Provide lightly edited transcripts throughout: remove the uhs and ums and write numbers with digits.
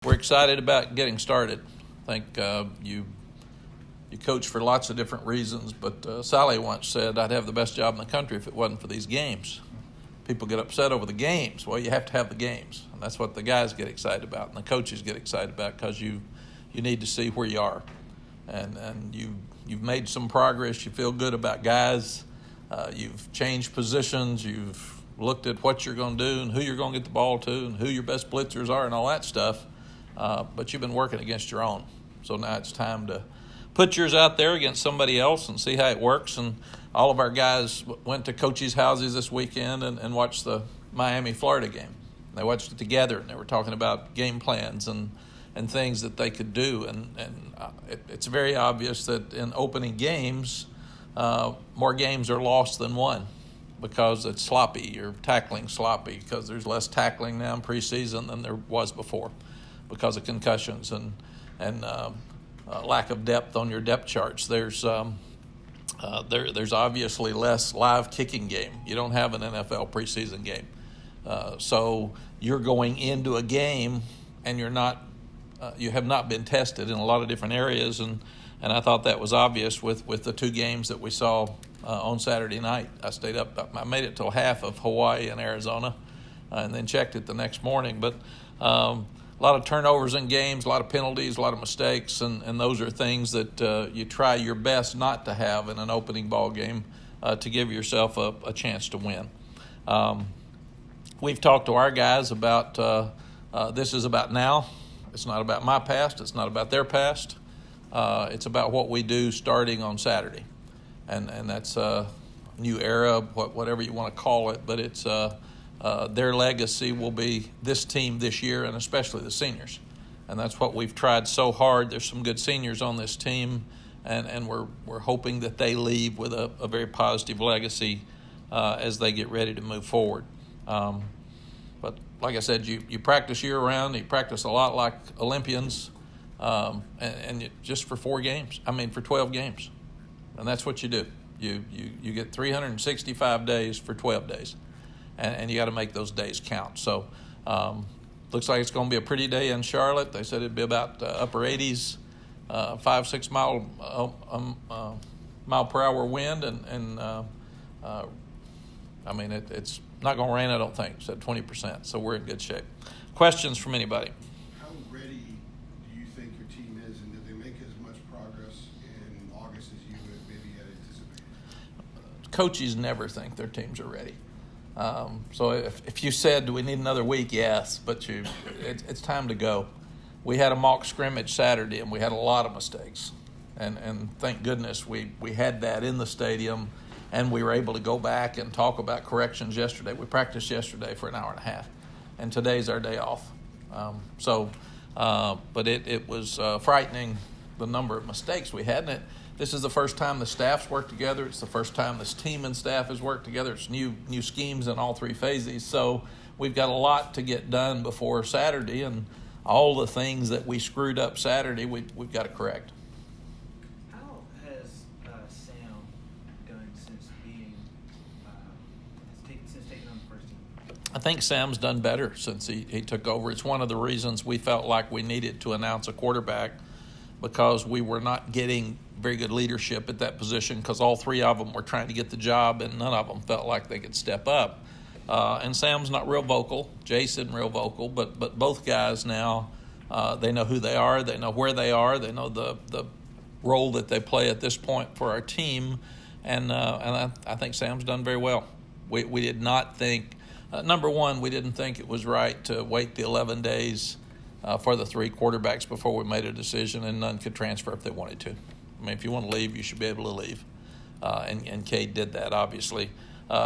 We're excited about getting started. I think you coach for lots of different reasons, but Sally once said, I'd have the best job in the country if it wasn't for these games. People get upset over the games. Well, you have to have the games, and that's what the guys get excited about, and the coaches get excited about, because you need to see where you are, and you've made some progress. You feel good about guys. You've changed positions. You've looked at what you're going to do and who you're going to get the ball to and who your best blitzers are and all that stuff. But you've been working against your own. So now it's time to put yours out there against somebody else and see how it works. And all of our guys went to coaches' houses this weekend and watched the Miami-Florida game. They watched it together, and they were talking about game plans and things that they could do. And it's very obvious that in opening games, more games are lost than won because it's sloppy. You're tackling sloppy because there's less tackling now in preseason than there was before, because of concussions and lack of depth on your depth charts. There's obviously less live kicking game. You don't have an NFL preseason game, so you're going into a game and you have not been tested in a lot of different areas, and I thought that was obvious with the two games that we saw on Saturday night. I made it till half of Hawaii and Arizona, and then checked it the next morning, but. A lot of turnovers in games, a lot of penalties, a lot of mistakes, and those are things that you try your best not to have in an opening ball game to give yourself a chance to win. We've talked to our guys about this is about now. It's not about my past. It's not about their past. It's about what we do starting on Saturday. And that's a new era, whatever you want to call it, but it's their legacy will be this team this year, and especially the seniors. And that's what we've tried so hard. There's some good seniors on this team, and we're hoping that they leave with a very positive legacy as they get ready to move forward. But like I said, you practice year-round. You practice a lot like Olympians, and just for 12 games. And that's what you do. You get 365 days for 12 days. And you got to make those days count. So looks like it's going to be a pretty day in Charlotte. They said it'd be about upper 80s, 5-6 mile per hour wind, it's not going to rain, I don't think. It said 20%, so we're in good shape. Questions from anybody? How ready do you think your team is, and did they make as much progress in August as you maybe had anticipated? Coaches never think their teams are ready. So if you said, do we need another week? Yes, but it's time to go. We had a mock scrimmage Saturday, and we had a lot of mistakes. And thank goodness we had that in the stadium, and we were able to go back and talk about corrections yesterday. We practiced yesterday for an hour and a half, and today's our day off. But it was frightening, the number of mistakes we had in it. This is the first time the staffs worked together. It's the first time this team and staff has worked together. It's new schemes in all three phases. So we've got a lot to get done before Saturday, and all the things that we screwed up Saturday, we've got to correct. How has Sam done since taking on the first team? I think Sam's done better since he took over. It's one of the reasons we felt like we needed to announce a quarterback, because we were not getting very good leadership at that position, because all three of them were trying to get the job and none of them felt like they could step up. And Sam's not real vocal. Jason real vocal, but both guys now, they know who they are, they know where they are, they know the role that they play at this point for our team, and I think Sam's done very well. We did not think, number one, we didn't think it was right to wait the 11 days for the three quarterbacks before we made a decision, and none could transfer if they wanted to. I mean, if you want to leave, you should be able to leave. And Cade did that, obviously.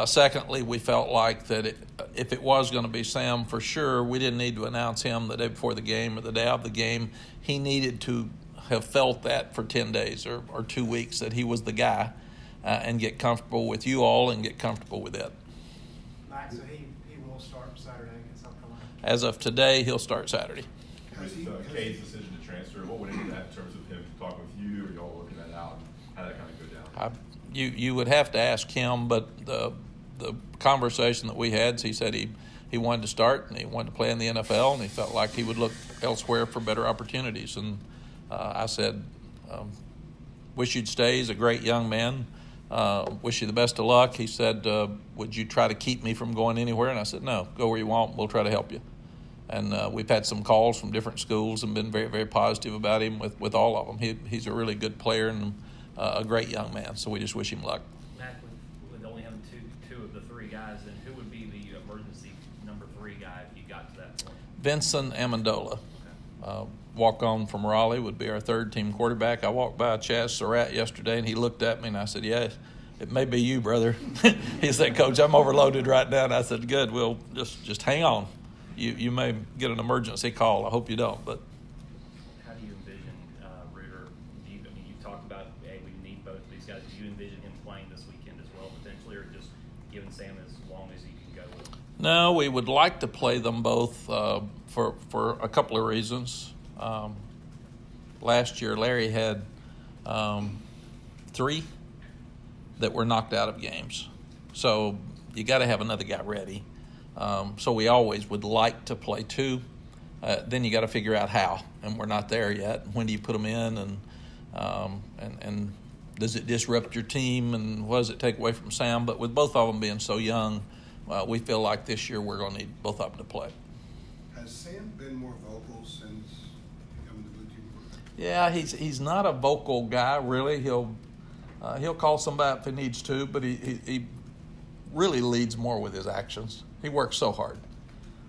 Secondly, we felt like that if it was going to be Sam, for sure, we didn't need to announce him the day before the game or the day of the game. He needed to have felt that for 10 days or 2 weeks, that he was the guy, and get comfortable with you all and get comfortable with it. Mack, so he will start Saturday against South Carolina? As of today, he'll start Saturday. With Cade's decision to transfer, what went into that in terms of him talking with you, or y'all working that out, and how that kind of go down? You would have to ask him, but the conversation that we had, he said he he wanted to start and he wanted to play in the NFL, and he felt like he would look elsewhere for better opportunities. And I said, wish you'd stay. He's a great young man. Wish you the best of luck. He said, would you try to keep me from going anywhere? And I said, no, go where you want. We'll try to help you. And we've had some calls from different schools and been very, very positive about him with all of them. He's a really good player and a great young man, so we just wish him luck. Mack, with only having two of the three guys, then who would be the emergency number 3 guy if you got to that point? Vincent Amendola, Okay. walk-on from Raleigh, would be our third-team quarterback. I walked by Chaz Surratt yesterday, and he looked at me, and I said, yeah, it may be you, brother. He said, Coach, I'm overloaded right now. And I said, good, we'll just hang on. You may get an emergency call. I hope you don't, but How do you envision Reuter? You talked about, hey, we need both of these guys. Do you envision him playing this weekend as well, potentially, or just giving Sam as long as he can go with? no, we would like to play them both for a couple of reasons. Last year, Larry had 3 that were knocked out of games. So you got to have another guy ready. So we always would like to play 2. Then you got to figure out how, and we're not there yet. When do you put them in, and does it disrupt your team, and what does it take away from Sam? But with both of them being so young, we feel like this year we're going to need both of them to play. Has Sam been more vocal since becoming the blue team quarterback? Yeah, he's not a vocal guy really. He'll call somebody if he needs to, but he really leads more with his actions. He works so hard.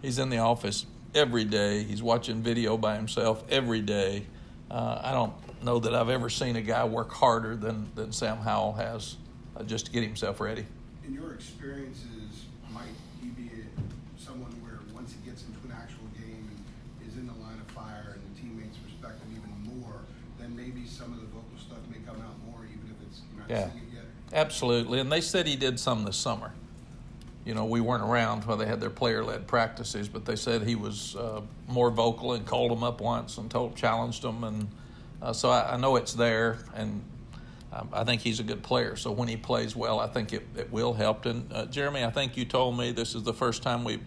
He's in the office every day. He's watching video by himself every day. I don't know that I've ever seen a guy work harder than Sam Howell has just to get himself ready. In your experiences, might he be someone where once he gets into an actual game and is in the line of fire and the teammates respect him even more, then maybe some of the vocal stuff may come out more, even if it's you're not seeing it yet? Absolutely. And they said he did some this summer. We weren't around while they had their player-led practices, but they said he was more vocal and called them up once and challenged them. And so I know it's there, and I think he's a good player. So when he plays well, I think it will help. And Jeremy, I think you told me this is the first time we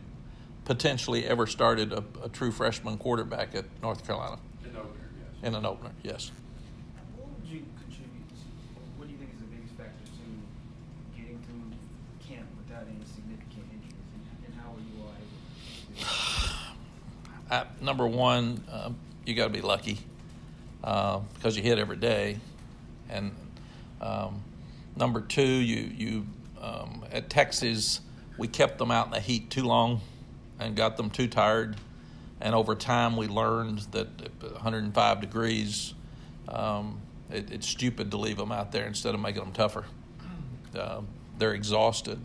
potentially ever started a true freshman quarterback at North Carolina. In opener, yes. In an opener, yes. What would you contribute? What do you think is the biggest factor to getting through camp without any significant injuries, and how were you all able to do that? Number one, you got to be lucky because you hit every day, and number 2, you at Texas we kept them out in the heat too long and got them too tired, and over time we learned that at 105 degrees it's stupid to leave them out there instead of making them tougher. They're exhausted.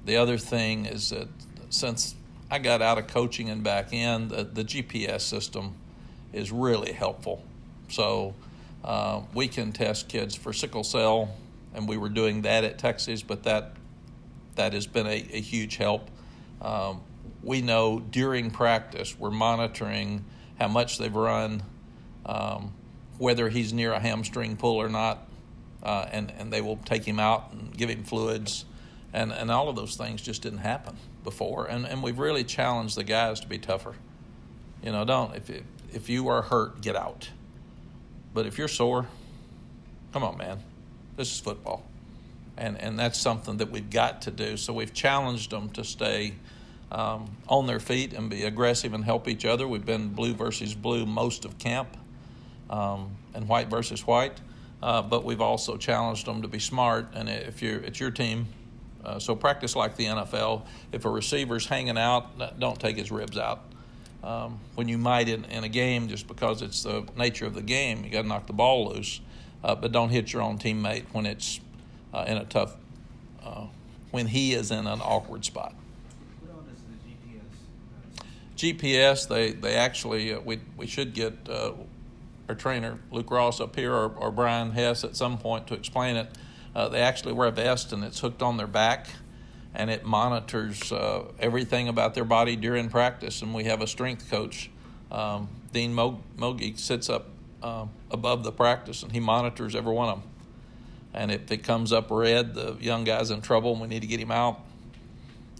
The other thing is that since I got out of coaching and back in, the GPS system is really helpful. So we can test kids for sickle cell, and we were doing that at Texas, but that has been a huge help. We know during practice we're monitoring how much they've run, whether he's near a hamstring pull or not, and they will take him out and give him fluids. And all of those things just didn't happen before. And we've really challenged the guys to be tougher. If you are hurt, get out. But if you're sore, come on, man. This is football. And that's something that we've got to do. So we've challenged them to stay on their feet and be aggressive and help each other. We've been blue versus blue most of camp and white versus white. But we've also challenged them to be smart. And if it's your team, so practice like the NFL. If a receiver's hanging out, don't take his ribs out. When you might in a game, just because it's the nature of the game, you got to knock the ball loose. But don't hit your own teammate when it's in a tough, when he is in an awkward spot. What all does the GPS, they actually, we should get our trainer, Luke Ross, up here, or Brian Hess at some point to explain it. They actually wear a vest, and it's hooked on their back, and it monitors everything about their body during practice. And we have a strength coach, Dean Mogi, sits up above the practice, and he monitors every one of them. And if it comes up red, the young guy's in trouble and we need to get him out.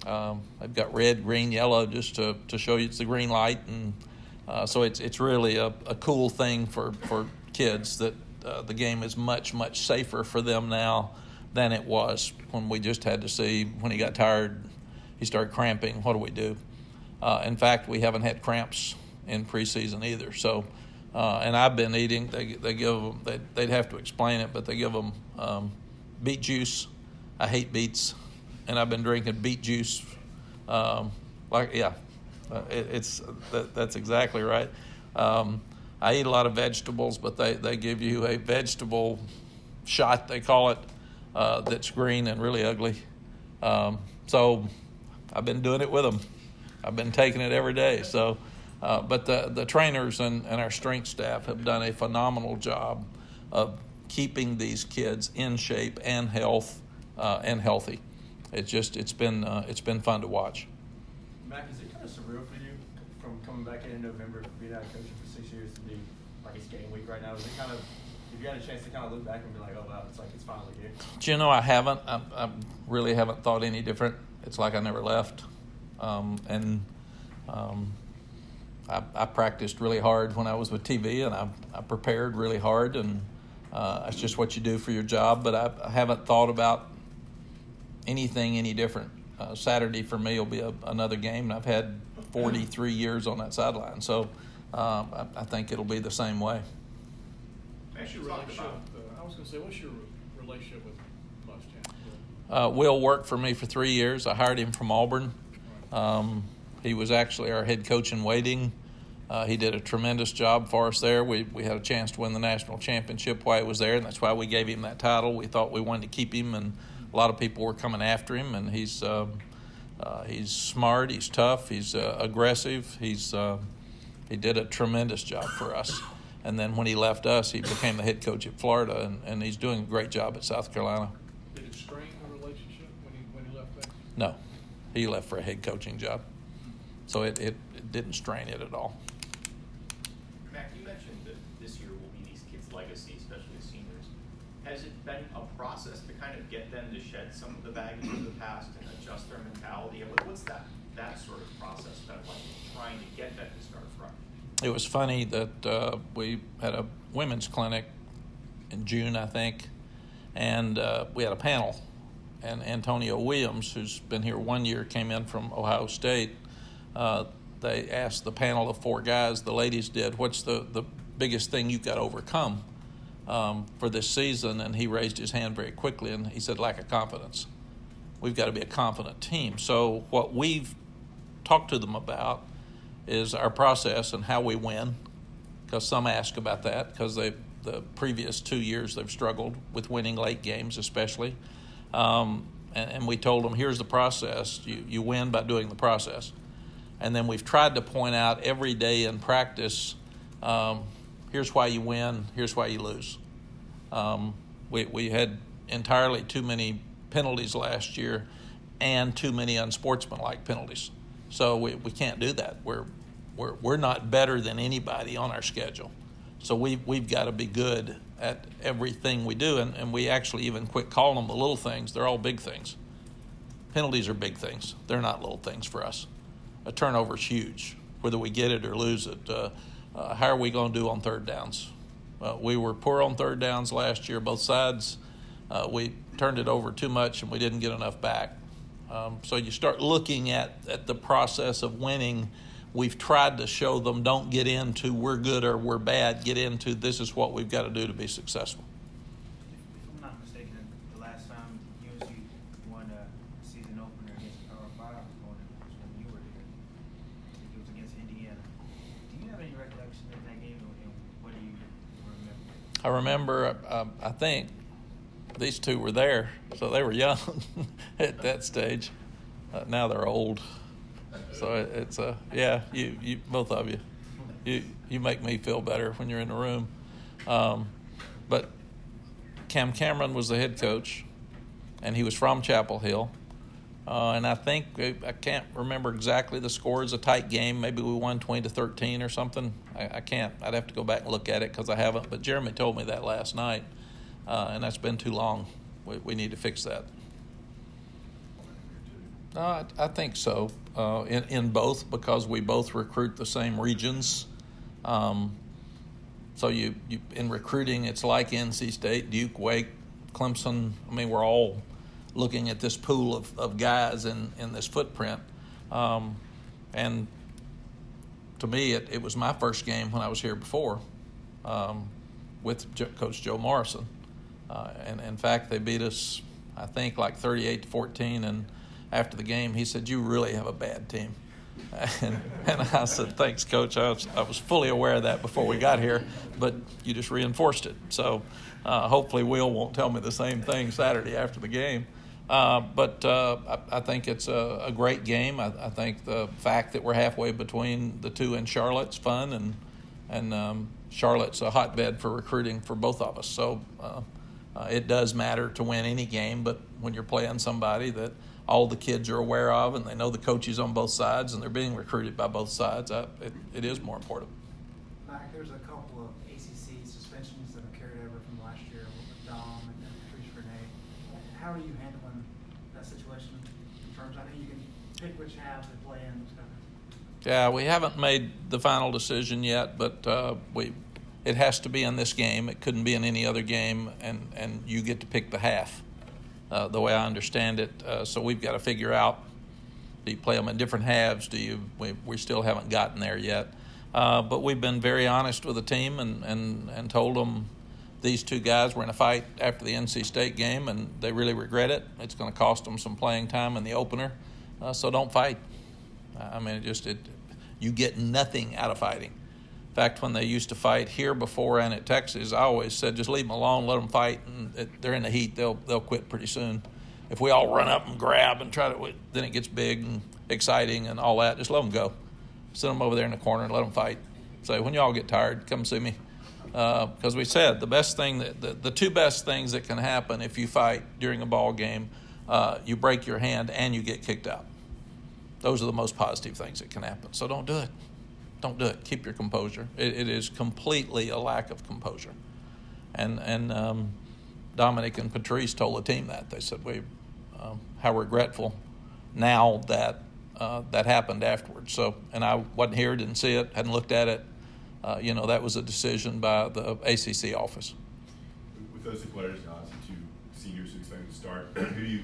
They've got red, green, yellow just to show you it's the green light, and so it's really a cool thing for kids that the game is much safer for them now than it was when we just had to see when he got tired, he started cramping. What do we do? In fact, we haven't had cramps in preseason either. So, and I've been eating. They give them. They'd have to explain it, but they give them beet juice. I hate beets, and I've been drinking beet juice. That's exactly right. I eat a lot of vegetables, but they give you a vegetable shot, they call it, that's green and really ugly. So I've been doing it with them. I've been taking it every day. So, but the trainers and our strength staff have done a phenomenal job of keeping these kids in shape and healthy. It's been fun to watch. Mack, is it kind of surreal for you from coming back in November, being out of coaching for 6 years to be like it's game week right now? Is it kind of, have you had a chance to kind of look back and be like, oh wow, it's like it's finally here? Do you know, I haven't. I really haven't thought any different. It's like I never left. I practiced really hard when I was with TV, and I prepared really hard, and that's just what you do for your job. But I haven't thought about anything any different. Saturday for me will be another game, and I've had 43 years on that sideline, so I think it'll be the same way. What's your relationship? I was going to say, what's your relationship with Muschamp? Will worked for me for 3 years. I hired him from Auburn. He was actually our head coach in waiting. He did a tremendous job for us there. We had a chance to win the national championship while he was there, and that's why we gave him that title. We thought we wanted to keep him, and a lot of people were coming after him. And he's smart, he's tough, he's aggressive. He did a tremendous job for us. And then when he left us, he became the head coach at Florida, and he's doing a great job at South Carolina. Did it strain the relationship when he left there? No, he left for a head coaching job, so it didn't strain it at all. Mack, you mentioned that this year will be these kids' legacy, especially the seniors. Has it been a process to kind of get them to shed some of the baggage of the past and adjust their mentality? What's that sort of process been like, trying to get that to start from? It was funny that we had a women's clinic in June, I think, and we had a panel. And Antonio Williams, who's been here 1 year, came in from Ohio State. They asked the panel of 4 guys, the ladies did, what's the biggest thing you've got to overcome for this season? And he raised his hand very quickly, and he said, lack of confidence. We've got to be a confident team. So what we've talked to them about is our process and how we win, because some ask about that, because the previous 2 years they've struggled with winning late games especially. And we told them, here's the process. You win by doing the process. And then we've tried to point out every day in practice, here's why you win, here's why you lose. We had entirely too many penalties last year and too many unsportsmanlike penalties. So we can't do that. We're not better than anybody on our schedule. So we've got to be good at everything we do, and we actually even quit calling them the little things. They're all big things. Penalties are big things. They're not little things for us. A turnover's huge, whether we get it or lose it. How are we going to do on third downs? We were poor on third downs last year, both sides. We turned it over too much, and we didn't get enough back. So you start looking at the process of winning. We've tried to show them, don't get into we're good or we're bad. Get into this is what we've got to do to be successful. If I'm not mistaken, the last time UNC won a season opener against Power 5 opponent was when you were here. I think it was against Indiana. Do you have any recollection of that game, and what do you remember? I remember, I think these two were there, so they were young at that stage. Now they're old. So it's yeah, you both of you make me feel better when you're in the room. But Cam Cameron was the head coach, and he was from Chapel Hill. And I think, I can't remember exactly the score. It's a tight game. Maybe we won 20-13 or something. I can't. I'd have to go back and look at it because I haven't. But Jeremy told me that last night, and that's been too long. We need to fix that. No, I think so. In both, because we both recruit the same regions. So you in recruiting, it's like NC State, Duke, Wake, Clemson. I mean, we're all looking at this pool of guys in this footprint. And to me, it was my first game when I was here before with Coach Joe Morrison. And in fact, they beat us, I think, like 38-14. And after the game, he said, "You really have a bad team." And I said, "Thanks, Coach. I was fully aware of that before we got here, but you just reinforced it." So hopefully Will won't tell me the same thing Saturday after the game. But I think it's a great game. I think the fact that we're halfway between the two in Charlotte's fun, and Charlotte's a hotbed for recruiting for both of us. So it does matter to win any game, but when you're playing somebody that all the kids are aware of and they know the coaches on both sides and they're being recruited by both sides, it is more important. Mack, there's a couple of ACC suspensions that have carried over from last year with Dom and Patrice Renee. How are you handling that situation in terms? I know you can pick which halves they play in. Yeah, we haven't made the final decision yet, but it has to be in this game. It couldn't be in any other game, and you get to pick the half. The way I understand it, so we've got to figure out: do you play them in different halves? We still haven't gotten there yet, but we've been very honest with the team and told them these two guys were in a fight after the NC State game, and they really regret it. It's going to cost them some playing time in the opener, so don't fight. I mean, you get nothing out of fighting. In fact, when they used to fight here before and at Texas, I always said, just leave them alone, let them fight, and they're in the heat, they'll quit pretty soon. If we all run up and grab and try to, then it gets big and exciting and all that. Just let them go. Send them over there in the corner and let them fight. Say, when you all get tired, come see me. Because we said the two best things that can happen if you fight during a ball game, you break your hand and you get kicked out. Those are the most positive things that can happen. So don't do it. Don't do it. Keep your composure. It is completely a lack of composure. And Dominic and Patrice told the team that. They said, how regretful now that that happened afterwards. So, and I wasn't here, didn't see it, hadn't looked at it. That was a decision by the ACC office. With those two players, obviously two seniors who expect to start, how do you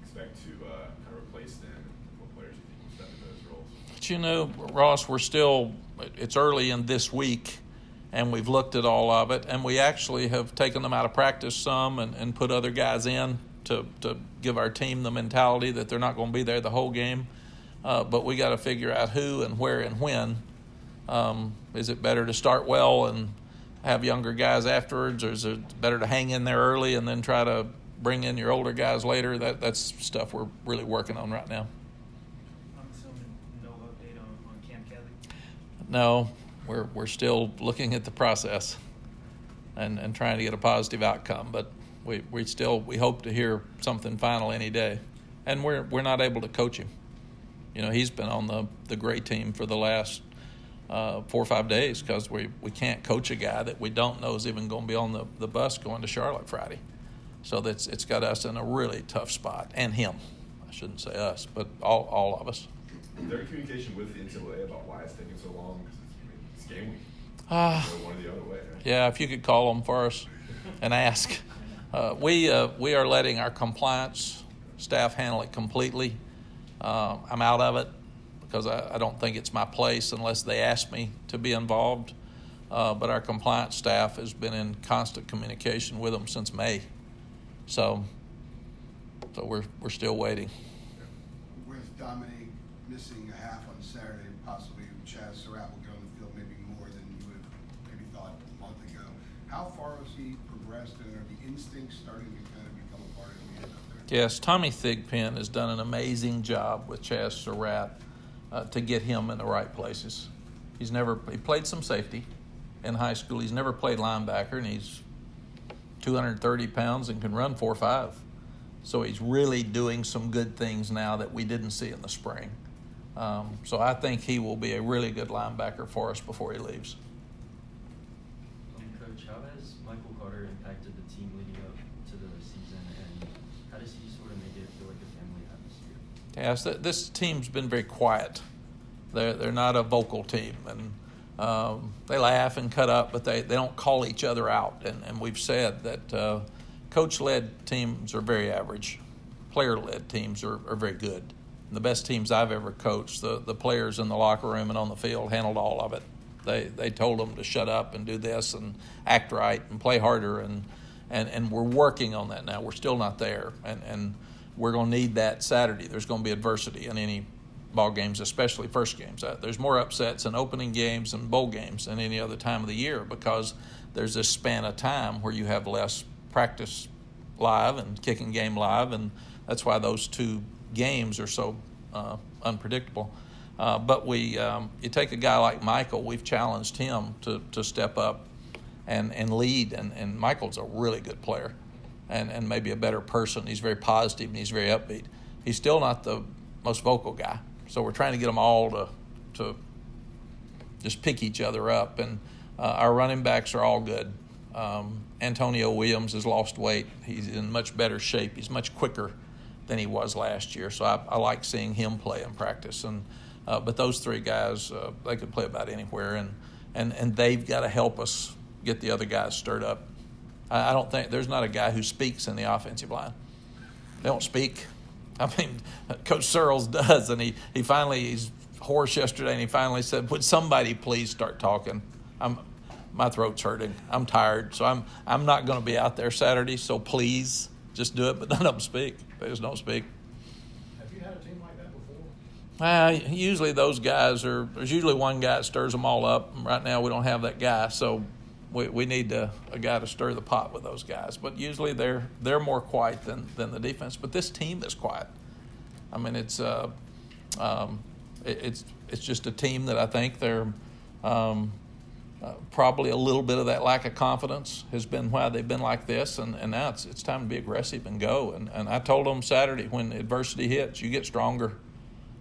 expect to kind of replace them? What players do you think will step into those roles? But Ross, it's early in this week, and we've looked at all of it, and we actually have taken them out of practice some and put other guys in to give our team the mentality that they're not going to be there the whole game. But we got to figure out who and where and when. Is it better to start well and have younger guys afterwards, or is it better to hang in there early and then try to bring in your older guys later? That's stuff we're really working on right now. I'm assuming no update on Cam Kelly? No, we're still looking at the process and trying to get a positive outcome, but we hope to hear something final any day. And we're not able to coach him. He's been on the great team for the last 4 or 5 days because we can't coach a guy that we don't know is even going to be on the bus going to Charlotte Friday. So it's got us in a really tough spot, and him. I shouldn't say us, but all of us. Is there communication with the NCAA about why it's taking so long? Because it's game week. One or the other way, right? Yeah, if you could call them for us and ask. We are letting our compliance staff handle it completely. I'm out of it because I don't think it's my place unless they ask me to be involved. But our compliance staff has been in constant communication with them since May. So we're still waiting. With Dominic missing a half on Saturday, possibly Chaz Surratt will get on the field maybe more than you would have maybe thought a month ago. How far has he progressed, and are the instincts starting to kind of become a part of him out there? Yes, Tommy Thigpen has done an amazing job with Chaz Surratt to get him in the right places. He played some safety in high school. He's never played linebacker, and he's 230 pounds and can run 4.5. So he's really doing some good things now that we didn't see in the spring. So I think he will be a really good linebacker for us before he leaves. Coach, how has Michael Carter impacted the team leading up to the season, and how does he sort of make it feel like a family atmosphere? Yes, this team's been very quiet. They're not a vocal team, and they laugh and cut up, but they don't call each other out. And we've said that coach-led teams are very average. Player-led teams are very good. And the best teams I've ever coached, the players in the locker room and on the field handled all of it. They told them to shut up and do this and act right and play harder, and we're working on that now. We're still not there, and we're going to need that Saturday. There's going to be adversity in any ball games, especially first games. There's more upsets in opening games and bowl games than any other time of the year because there's this span of time where you have less practice live and kicking game live, and that's why those two games are so unpredictable. But you take a guy like Michael, we've challenged him to step up and lead, and Michael's a really good player and maybe a better person. He's very positive and he's very upbeat. He's still not the most vocal guy, so we're trying to get them all to just pick each other up. And our running backs are all good. Antonio Williams has lost weight. He's in much better shape. He's much quicker than he was last year, so I like seeing him play in practice. And but those three guys, they could play about anywhere, and they've got to help us get the other guys stirred up. I don't think there's not a guy who speaks in the offensive line. They don't speak. I mean, Coach Searles does, and he's hoarse yesterday, and he finally said, "Would somebody please start talking? My throat's hurting. I'm tired, so I'm not going to be out there Saturday. So please just do it." But none of them speak. They just don't speak. Have you had a team like that before? Usually those guys there's usually one guy that stirs them all up. Right now we don't have that guy, so we need a guy to stir the pot with those guys. But usually they're more quiet than the defense. But this team is quiet. I mean, it's just a team that I think they're probably a little bit of that lack of confidence has been why they've been like this, and now it's time to be aggressive and go. And I told them Saturday, when adversity hits, you get stronger.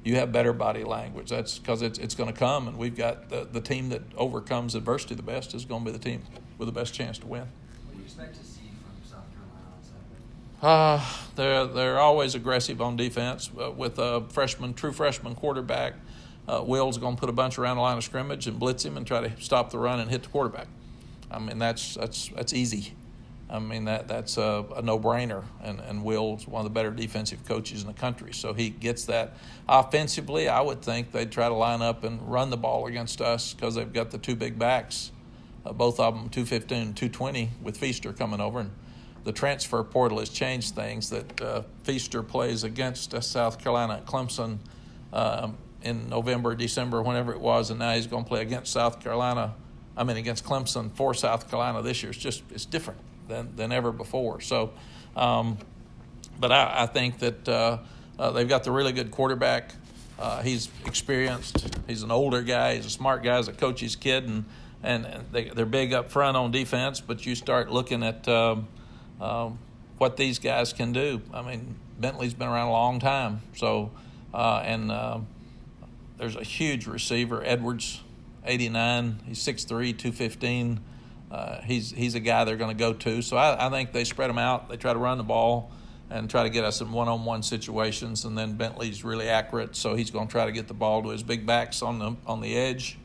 You have better body language. That's because it's going to come, and we've got the team that overcomes adversity the best is going to be the team with the best chance to win. What do you expect to see from South Carolina on Saturday? They're always aggressive on defense with a true freshman quarterback. Will's going to put a bunch around the line of scrimmage and blitz him and try to stop the run and hit the quarterback. I mean, that's easy. I mean, that's a no-brainer, and Will's one of the better defensive coaches in the country, so he gets that. Offensively, I would think they'd try to line up and run the ball against us because they've got the two big backs, both of them 215 and 220 with Feaster coming over. And the transfer portal has changed things that Feaster plays against South Carolina at Clemson in November, December, whenever it was, and now he's going to play against against Clemson for South Carolina this year. It's different than ever before. So, but I think that they've got the really good quarterback. He's experienced. He's an older guy. He's a smart guy. He's a coach's kid, and they're big up front on defense. But you start looking at what these guys can do. I mean, Bentley's been around a long time. So, there's a huge receiver, Edwards, 89. He's 6'3", 215. He's a guy they're going to go to. So I think they spread them out. They try to run the ball and try to get us in one-on-one situations. And then Bentley's really accurate, so he's going to try to get the ball to his big backs on the edge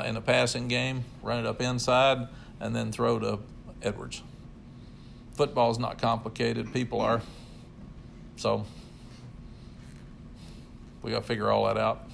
in the passing game, run it up inside, and then throw to Edwards. Football's not complicated. People are. So we got to figure all that out.